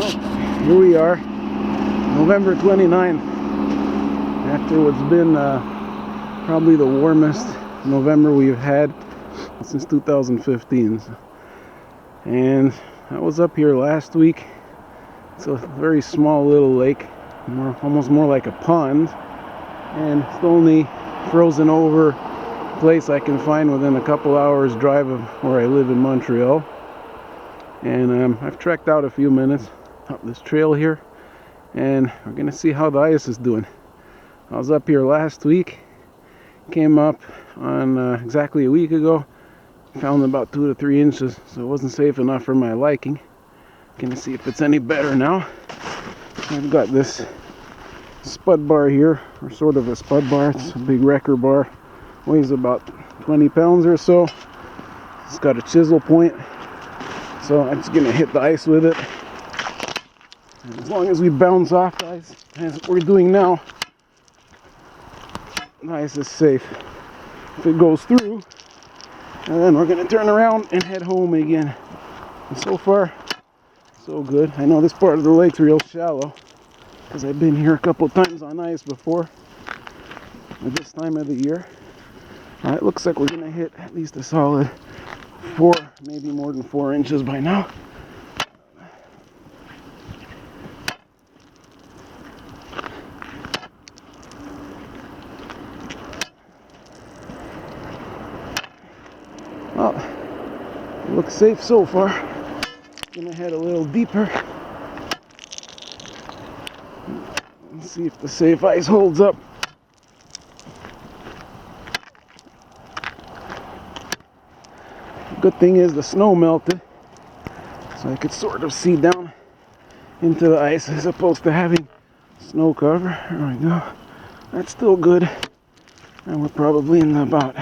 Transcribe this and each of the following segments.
Here we are, November 29th, after what's been probably the warmest November we've had since 2015. And I was up here last week. It's a very small little lake, almost more like a pond, and it's the only frozen over place I can find within a couple hours drive of where I live in Montreal. And I've trekked out a few minutes up this trail here, and we're gonna see how the ice is doing. I was up here last week, came up on exactly a week ago, found about 2 to 3 inches, so it wasn't safe enough for my liking. Gonna see if it's any better now. I've got this spud bar here, or sort of a spud bar. It's a big wrecker bar, weighs about 20 pounds or so. It's got a chisel point, so I'm just gonna hit the ice with it. And as long as we bounce off the ice, as we're doing now, the ice is safe. If it goes through, and then we're gonna turn around and head home again. And so far, so good. I know this part of the lake's real shallow, because I've been here a couple times on ice before at this time of the year. It looks like we're gonna hit at least a solid 4, maybe more than 4 inches by now. Well, it looks safe so far. Gonna head a little deeper and see if the safe ice holds up. Good thing is the snow melted, so I could sort of see down into the ice as opposed to having snow cover. There we go. That's still good, and we're probably in about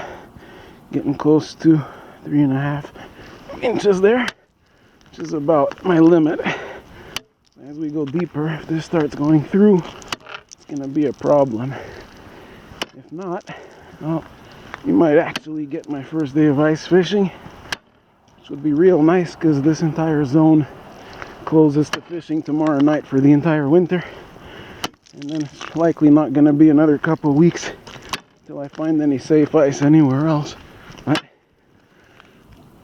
getting close to 3.5 inches there, which is about my limit. As we go deeper, if this starts going through, it's gonna be a problem. If not, well, you might actually get my first day of ice fishing, which would be real nice, because this entire zone closes to fishing tomorrow night for the entire winter. And then it's likely not going to be another couple weeks till I find any safe ice anywhere else. But,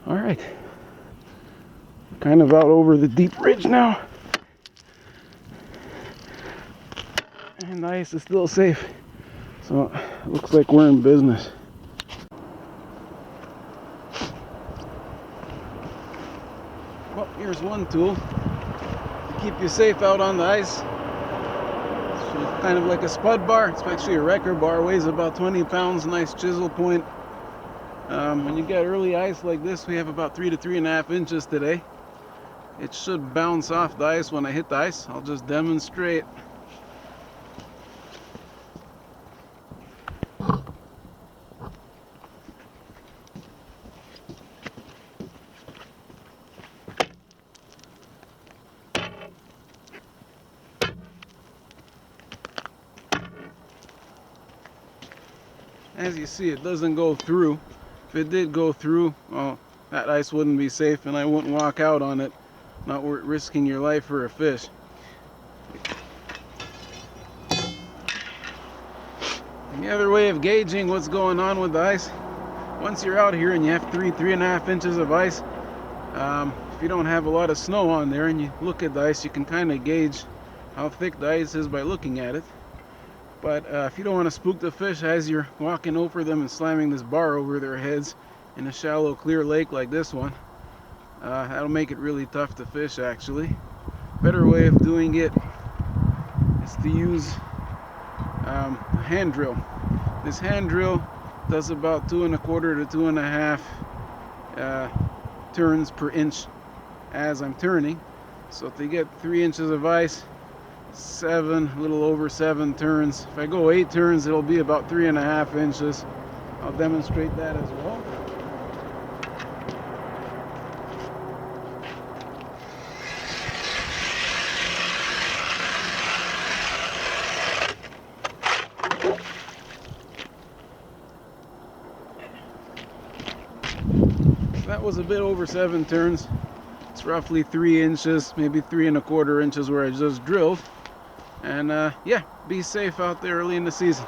all right, kind of out over the deep ridge now, and the ice is still safe, so it looks like we're in business. Well, here's one tool to keep you safe out on the ice. It's kind of like a spud bar. It's actually a wrecker bar, weighs about 20 pounds, nice chisel point. When you get early ice like this, we have about 3 to 3.5 inches today. It should bounce off the ice when I hit the ice. I'll just demonstrate. As you see, it doesn't go through. If it did go through, well, that ice wouldn't be safe, and I wouldn't walk out on it, not risking your life for a fish. And the other way of gauging what's going on with the ice, once you're out here and you have 3.5 inches of ice, if you don't have a lot of snow on there and you look at the ice, you can kind of gauge how thick the ice is by looking at it. But if you don't want to spook the fish as you're walking over them and slamming this bar over their heads in a shallow, clear lake like this one, that'll make it really tough to fish, actually. Better way of doing it is to use a hand drill. This hand drill does about 2.25 to 2.5 turns per inch as I'm turning. So if they get 3 inches of ice, a little over 7 turns. If I go 8 turns, it'll be about 3.5 inches. I'll demonstrate that as well. That was a bit over 7 turns. It's roughly 3 inches, maybe 3¼ inches where I just drilled. And yeah, be safe out there early in the season.